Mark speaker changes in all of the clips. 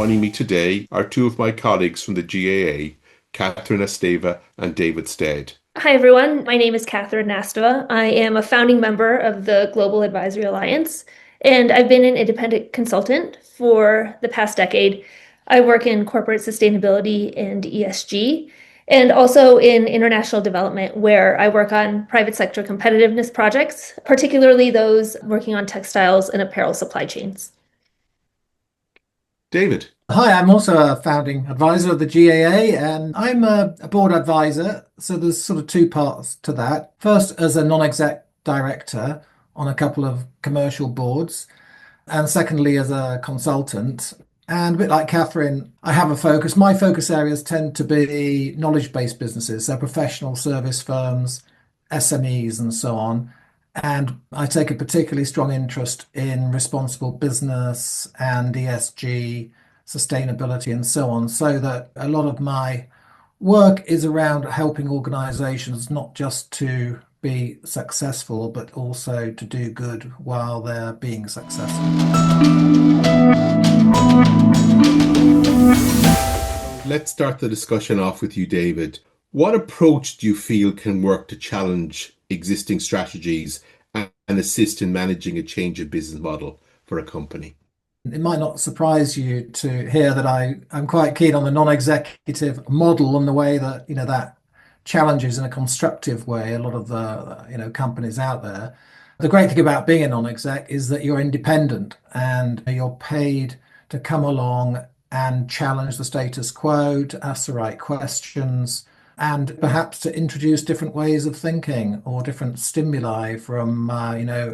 Speaker 1: Joining me today are two of my colleagues from the GAA, Kathrine Nasteva and David Stead.
Speaker 2: Hi, everyone. My name is Kathrine Nasteva. I am a founding member of the Global Advisory Alliance, and I've been an independent consultant for the past decade. I work in corporate sustainability and ESG, and also in international development, where I work on private sector competitiveness projects, particularly those working on textiles and apparel supply chains.
Speaker 1: David.
Speaker 3: Hi, I'm also a founding advisor of the GAA, and I'm a board advisor. So there's sort of two parts to that. First, as a non-exec director on a couple of commercial boards, and secondly, as a consultant. And a bit like Kathrine, I have a focus. My focus areas tend to be knowledge-based businesses, so professional service firms, SMEs, and so on. And I take a particularly strong interest in responsible business and ESG, sustainability, and so on, so that a lot of my work is around helping organizations not just to be successful, but also to do good while they're being successful.
Speaker 1: Let's start the discussion off with you, David. What approach do you feel can work to challenge existing strategies and assist in managing a change of business model for a company?
Speaker 3: It might not surprise you to hear that I'm quite keen on the non-executive model and the way that, that challenges in a constructive way a lot of the, companies out there. The great thing about being a non-exec is that you're independent and you're paid to come along and challenge the status quo, to ask the right questions, and perhaps to introduce different ways of thinking or different stimuli from,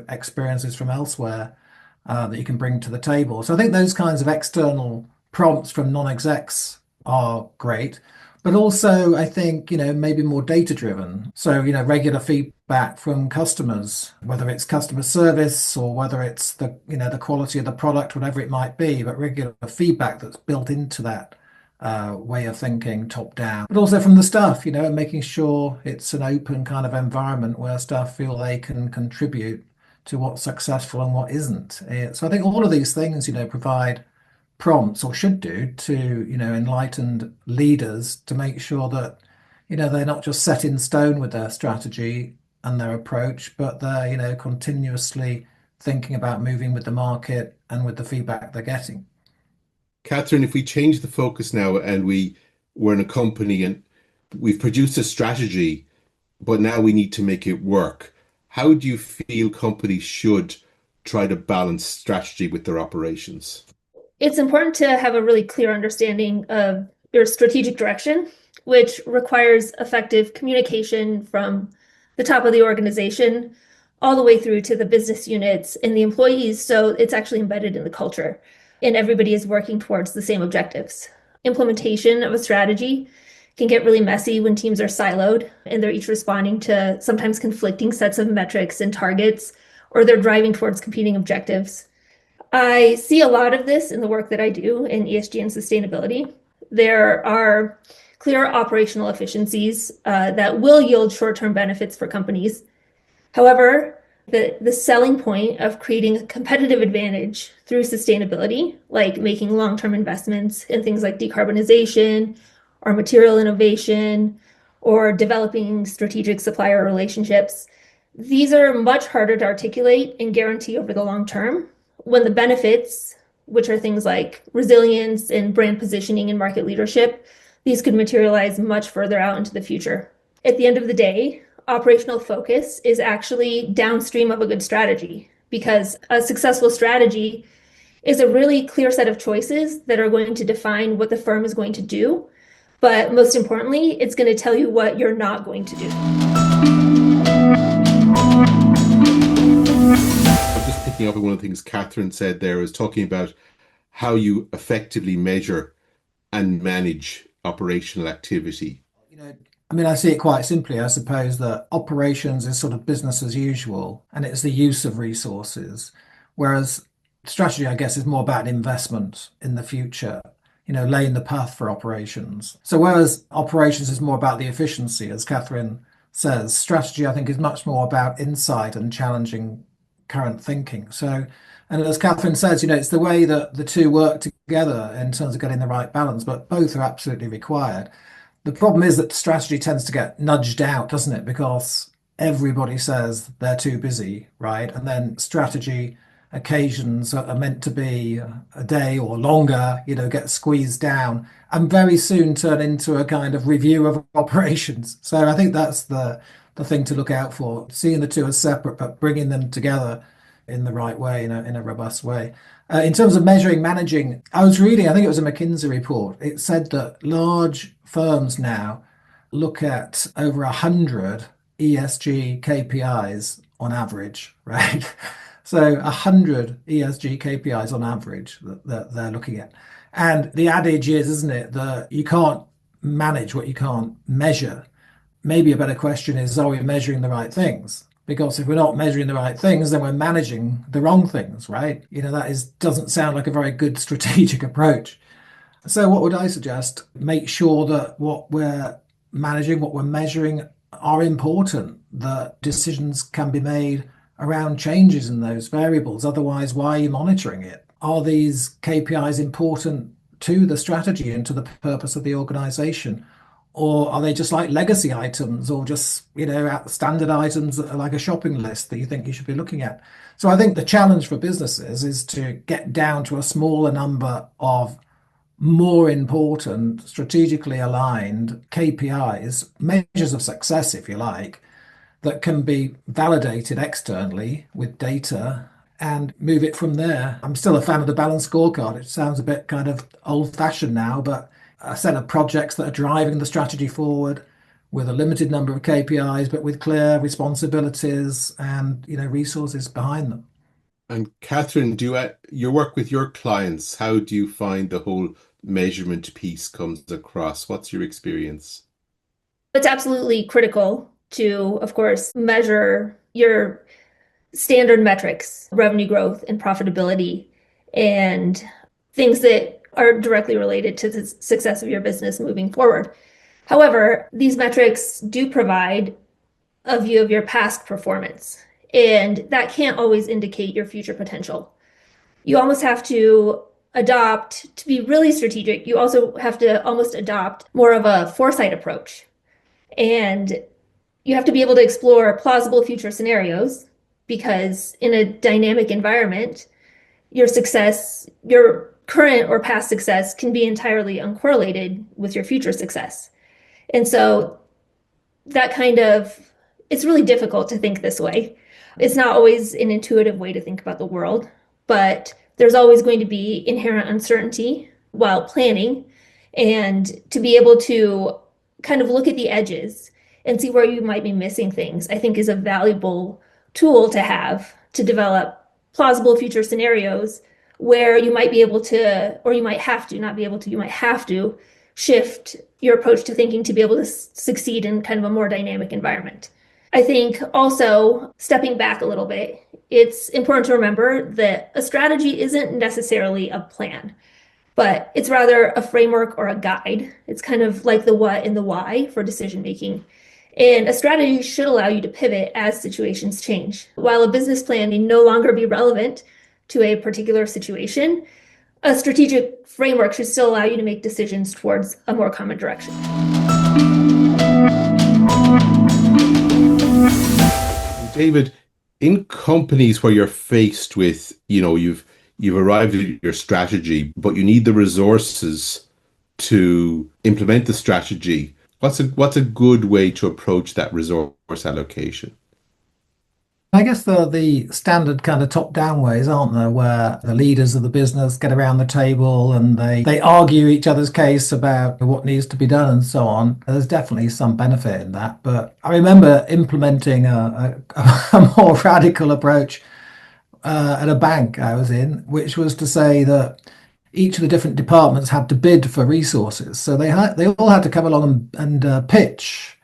Speaker 3: experiences from elsewhere that you can bring to the table. So I think those kinds of external prompts from non-execs are great, but also I think, maybe more data driven. So, regular feedback from customers, whether it's customer service or whether it's the quality of the product, whatever it might be, but regular feedback that's built into that way of thinking top down, but also from the staff, and making sure it's an open kind of environment where staff feel they can contribute to what's successful and what isn't. So I think all of these things, provide prompts, or should do, to, enlightened leaders to make sure that, they're not just set in stone with their strategy and their approach, but they're, continuously thinking about moving with the market and with the feedback they're getting.
Speaker 1: Kathrine, if we change the focus now and we're in a company and we've produced a strategy, but now we need to make it work, how do you feel companies should try to balance strategy with their operations?
Speaker 2: It's important to have a really clear understanding of your strategic direction, which requires effective communication from the top of the organization all the way through to the business units and the employees. So it's actually embedded in the culture and everybody is working towards the same objectives. Implementation of a strategy can get really messy when teams are siloed and they're each responding to sometimes conflicting sets of metrics and targets, or they're driving towards competing objectives. I see a lot of this in the work that I do in ESG and sustainability. There are clear operational efficiencies that will yield short-term benefits for companies. However, the selling point of creating a competitive advantage through sustainability, like making long-term investments in things like decarbonization or material innovation or developing strategic supplier relationships, these are much harder to articulate and guarantee over the long term, when the benefits, which are things like resilience and brand positioning and market leadership, these could materialize much further out into the future. At the end of the day, operational focus is actually downstream of a good strategy, because a successful strategy is a really clear set of choices that are going to define what the firm is going to do. But most importantly, it's going to tell you what you're not going to do.
Speaker 1: Just picking up on one of the things Kathrine said there, is talking about how you effectively measure and manage operational activity.
Speaker 3: I see it quite simply. I suppose that operations is sort of business as usual, and it's the use of resources, whereas strategy, I guess, is more about investment in the future, laying the path for operations. So whereas operations is more about the efficiency, as Kathrine says, strategy, I think, is much more about insight and challenging current thinking. So, and as Kathrine says, it's the way that the two work together in terms of getting the right balance, but both are absolutely required. The problem is that strategy tends to get nudged out, doesn't it? Because everybody says they're too busy, right? And then strategy occasions are meant to be a day or longer, get squeezed down and very soon turn into a kind of review of operations. So I think that's the thing to look out for, seeing the two as separate, but bringing them together in the right way, in a robust way. In terms of measuring, managing, I was reading, I think it was a McKinsey report. It said that large firms now look at over 100 ESG KPIs on average, right? So 100 ESG KPIs on average that they're looking at. And the adage is, isn't it, that you can't manage what you can't measure. Maybe a better question is, are we measuring the right things? Because if we're not measuring the right things, then we're managing the wrong things, right? Doesn't sound like a very good strategic approach. So what would I suggest? Make sure that what we're managing, what we're measuring are important, that decisions can be made around changes in those variables. Otherwise, why are you monitoring it? Are these KPIs important to the strategy and to the purpose of the organization? Or are they just like legacy items or just, standard items that are like a shopping list that you think you should be looking at? So I think the challenge for businesses is to get down to a smaller number of more important, strategically aligned KPIs, measures of success, if you like, that can be validated externally with data and move it from there. I'm still a fan of the balanced scorecard. It sounds a bit kind of old-fashioned now, but a set of projects that are driving the strategy forward with a limited number of KPIs, but with clear responsibilities and resources behind them.
Speaker 1: And Kathrine, your work with your clients, how do you find the whole measurement piece comes across? What's your experience?
Speaker 2: It's absolutely critical to, of course, measure your standard metrics, revenue growth and profitability, and things that are directly related to the success of your business moving forward. However, these metrics do provide a view of your past performance, and that can't always indicate your future potential. You almost have to to be really strategic, you also have to almost adopt more of a foresight approach. And you have to be able to explore plausible future scenarios, because in a dynamic environment, your current or past success can be entirely uncorrelated with your future success. And so it's really difficult to think this way. It's not always an intuitive way to think about the world, but there's always going to be inherent uncertainty while planning. And to be able to kind of look at the edges and see where you might be missing things, I think is a valuable tool to have to develop plausible future scenarios where you might be able to, or you might have to, not be able to, you might have to shift your approach to thinking to be able to succeed in kind of a more dynamic environment. I think also, stepping back a little bit, it's important to remember that a strategy isn't necessarily a plan, but it's rather a framework or a guide. It's kind of like the what and the why for decision making. And a strategy should allow you to pivot as situations change. While a business plan may no longer be relevant to a particular situation, a strategic framework should still allow you to make decisions towards a more common direction.
Speaker 1: David, in companies where you're faced with, you've arrived at your strategy, but you need the resources to implement the strategy, what's a good way to approach that resource allocation?
Speaker 3: I guess the standard kind of top-down ways, aren't there, where the leaders of the business get around the table and they argue each other's case about what needs to be done and so on. There's definitely some benefit in that. But I remember implementing a more radical approach at a bank I was in, which was to say that each of the different departments had to bid for resources. So they all had to come along and pitch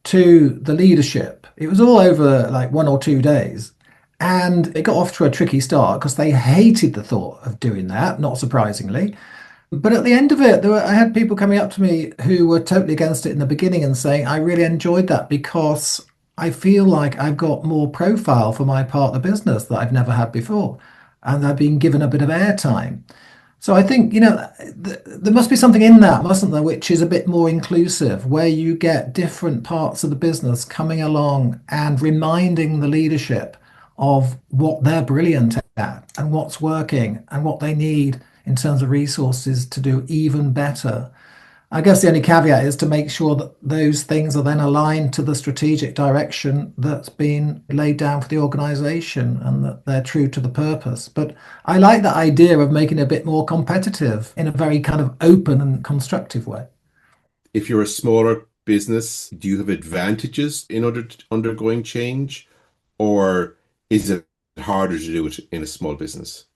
Speaker 3: to the leadership. It was all over like 1 or 2 days. And it got off to a tricky start because they hated the thought of doing that, not surprisingly. But at the end of it, I had people coming up to me who were totally against it in the beginning and saying, I really enjoyed that because I feel like I've got more profile for my part of the business that I've never had before. And I've been given a bit of airtime. So I think, there must be something in that, mustn't there, which is a bit more inclusive, where you get different parts of the business coming along and reminding the leadership of what they're brilliant at and what's working and what they need in terms of resources to do even better. I guess the only caveat is to make sure that those things are then aligned to the strategic direction that's been laid down for the organization and that they're true to the purpose. But I like the idea of making it a bit more competitive in a very kind of open and constructive way.
Speaker 1: If you're a smaller business, do you have advantages in order to undergoing change, or is it harder to do it in a small business?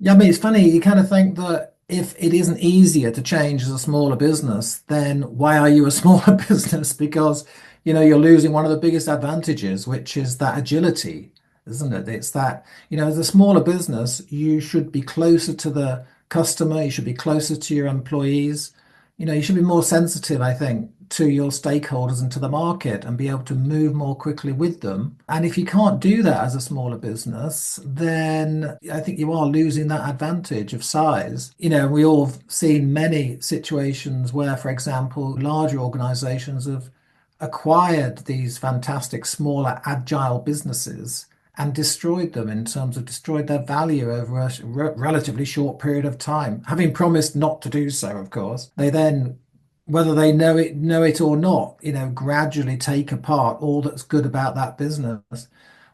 Speaker 3: Yeah, I mean, it's funny, you kind of think that if it isn't easier to change as a smaller business, then why are you a smaller business? Because, you're losing one of the biggest advantages, which is that agility, isn't it? It's that, as a smaller business, you should be closer to the customer, you should be closer to your employees. You should be more sensitive, I think, to your stakeholders and to the market and be able to move more quickly with them. And if you can't do that as a smaller business, then I think you are losing that advantage of size. We all have seen many situations where, for example, larger organizations have acquired these fantastic smaller agile businesses and destroyed them in terms of destroyed their value over a relatively short period of time, having promised not to do so, of course. They then, whether they know it or not, gradually take apart all that's good about that business,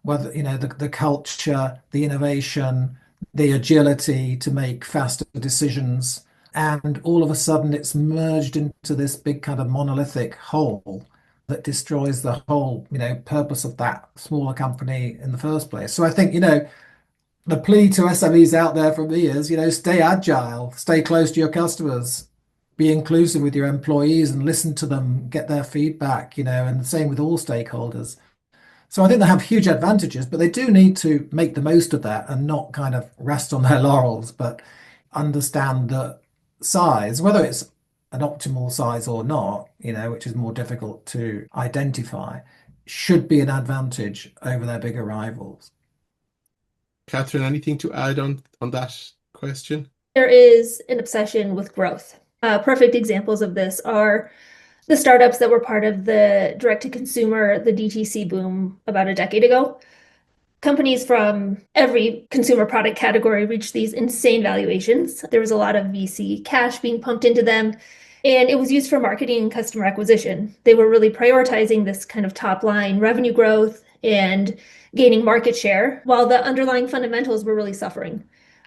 Speaker 3: whether, the culture, the innovation, the agility to make faster decisions. And all of a sudden it's merged into this big kind of monolithic whole that destroys the whole, purpose of that smaller company in the first place. So I think, the plea to SMEs out there from me is, stay agile, stay close to your customers, be inclusive with your employees and listen to them, get their feedback, and the same with all stakeholders. So I think they have huge advantages, but they do need to make the most of that and not kind of rest on their laurels, but understand that size, whether it's an optimal size or not, which is more difficult to identify, should be an advantage over their bigger rivals.
Speaker 1: Catherine, anything to add on that question?
Speaker 2: There is an obsession with growth. Perfect examples of this are the startups that were part of the direct-to-consumer, the DTC boom about a decade ago. Companies from every consumer product category reached these insane valuations. There was a lot of VC cash being pumped into them, and it was used for marketing and customer acquisition. They were really prioritizing this kind of top line revenue growth and gaining market share, while the underlying fundamentals were really suffering.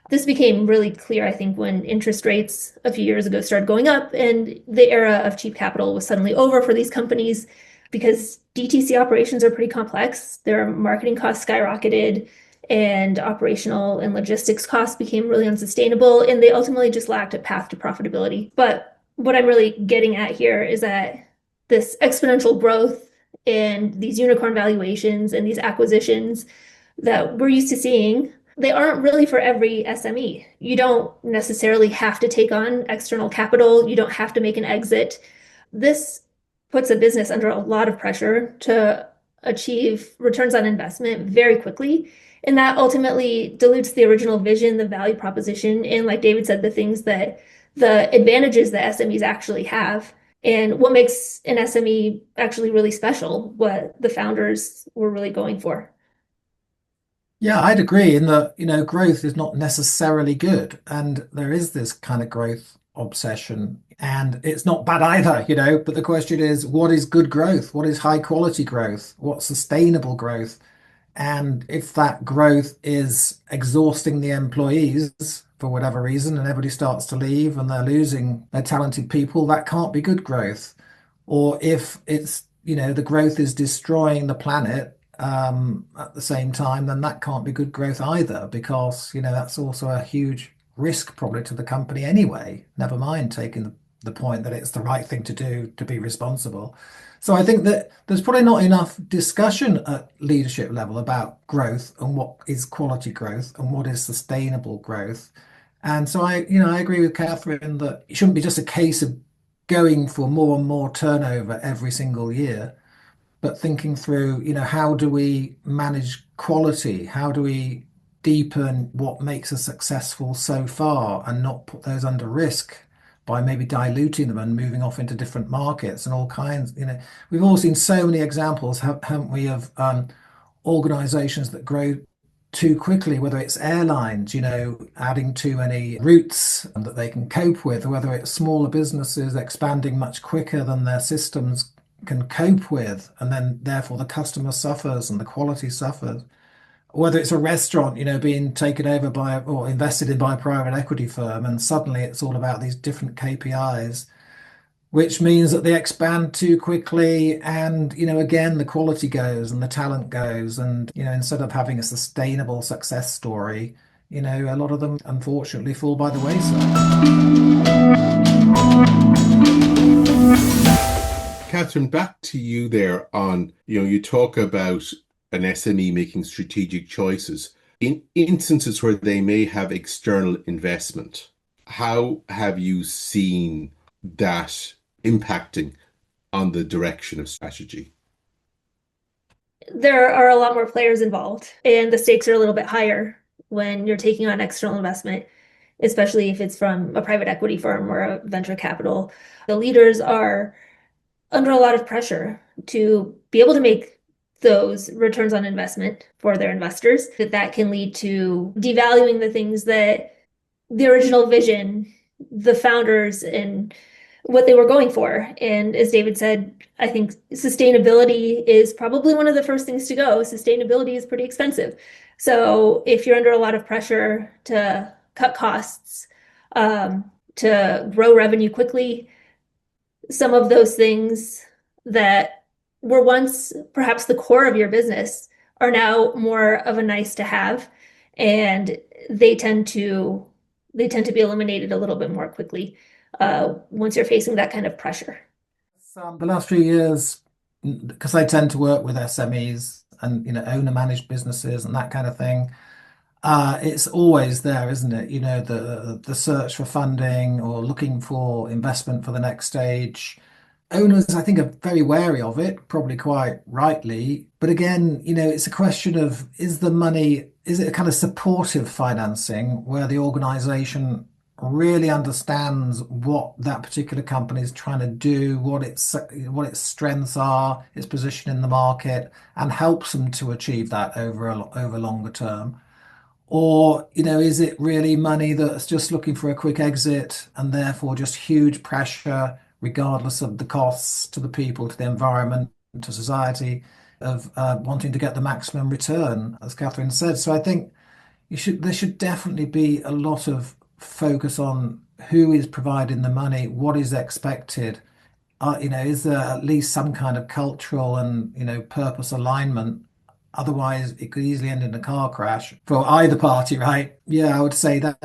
Speaker 2: This became really clear, I think, when interest rates a few years ago started going up and the era of cheap capital was suddenly over for these companies because DTC operations are pretty complex. Their marketing costs skyrocketed and operational and logistics costs became really unsustainable, and they ultimately just lacked a path to profitability. But what I'm really getting at here is that this exponential growth and these unicorn valuations and these acquisitions that we're used to seeing, they aren't really for every SME. You don't necessarily have to take on external capital. You don't have to make an exit. This puts a business under a lot of pressure to achieve returns on investment very quickly. And that ultimately dilutes the original vision, the value proposition, and like David said, the advantages that SMEs actually have and what makes an SME actually really special, what the founders were really going for.
Speaker 3: Yeah, I'd agree in that, growth is not necessarily good. And there is this kind of growth obsession, and it's not bad either, but the question is, what is good growth? What is high quality growth? What's sustainable growth? And if that growth is exhausting the employees for whatever reason, and everybody starts to leave and they're losing their talented people, that can't be good growth. Or if it's, the growth is destroying the planet at the same time, then that can't be good growth either, because, that's also a huge risk probably to the company anyway, never mind taking the point that it's the right thing to do to be responsible. So I think that there's probably not enough discussion at leadership level about growth and what is quality growth and what is sustainable growth. And so I agree with Catherine that it shouldn't be just a case of going for more and more turnover every single year, but thinking through, how do we manage quality? How do we deepen what makes us successful so far and not put those under risk by maybe diluting them and moving off into different markets and all kinds. We've all seen so many examples, haven't we, of organizations that grow too quickly, whether it's airlines, adding too many routes that they can cope with, or whether it's smaller businesses expanding much quicker than their systems can cope with, and then therefore the customer suffers and the quality suffers. Whether it's a restaurant, being taken over by or invested in by a private equity firm, and suddenly it's all about these different KPIs, which means that they expand too quickly. And, again, the quality goes and the talent goes. And, instead of having a sustainable success story, a lot of them unfortunately fall by the wayside.
Speaker 1: Kathrine, back to you there on, you talk about an SME making strategic choices. In instances where they may have external investment, how have you seen that impacting on the direction of strategy?
Speaker 2: There are a lot more players involved, and the stakes are a little bit higher when you're taking on external investment, especially if it's from a private equity firm or a venture capital. The leaders are under a lot of pressure to be able to make those returns on investment for their investors. That can lead to devaluing the things that the original vision, the founders, and what they were going for. And as David said, I think sustainability is probably one of the first things to go. Sustainability is pretty expensive. So if you're under a lot of pressure to cut costs, to grow revenue quickly, some of those things that were once perhaps the core of your business are now more of a nice to have, and they tend to be eliminated a little bit more quickly once you're facing that kind of pressure.
Speaker 3: The last few years, because I tend to work with SMEs and owner managed businesses and that kind of thing, it's always there, isn't it? The search for funding or looking for investment for the next stage. Owners, I think, are very wary of it, probably quite rightly. But again, it's a question of, is it a kind of supportive financing where the organization really understands what that particular company is trying to do, what its strengths are, its position in the market, and helps them to achieve that over longer term? Or, is it really money that's just looking for a quick exit and therefore just huge pressure, regardless of the costs to the people, to the environment, to society, of wanting to get the maximum return, as Kathrine said. So I think there should definitely be a lot of focus on who is providing the money, what is expected. Is there at least some kind of cultural and purpose alignment? Otherwise, it could easily end in a car crash for either party, right? Yeah, I would say that,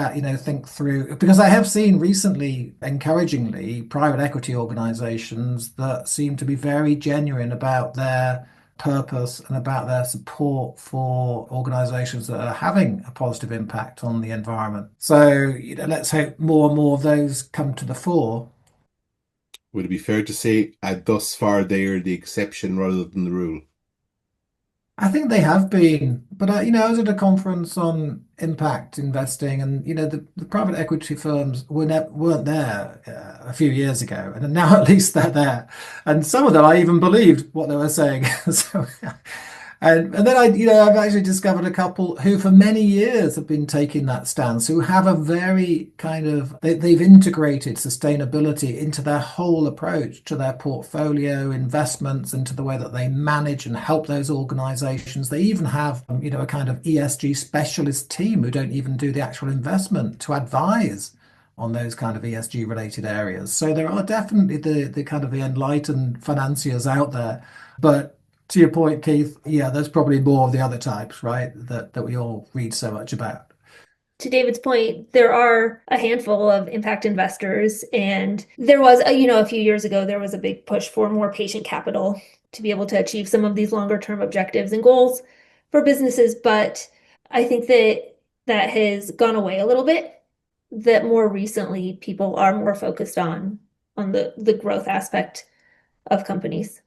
Speaker 3: think through, because I have seen recently, encouragingly, private equity organizations that seem to be very genuine about their purpose and about their support for organizations that are having a positive impact on the environment. So, let's hope more and more of those come to the fore.
Speaker 1: Would it be fair to say, thus far, they are the exception rather than the rule?
Speaker 3: I think they have been, but I was at a conference on impact investing, and the private equity firms weren't there a few years ago, and now at least they're there, and some of them I even believed what they were saying. So, and then I've actually discovered a couple who for many years have been taking that stance, who have a very kind of they've integrated sustainability into their whole approach to their portfolio investments, into the way that they manage and help those organizations. They even have a kind of ESG specialist team who don't even do the actual investment to advise on those kind of ESG related areas. So there are definitely the kind of the enlightened financiers out there, but to your point, Keith, yeah, there's probably more of the other types, right, that we all read so much about.
Speaker 2: To David's point, there are a handful of impact investors, and there was, a few years ago, there was a big push for more patient capital to be able to achieve some of these longer term objectives and goals for businesses. But I think that has gone away a little bit, that more recently people are more focused on the growth aspect of companies.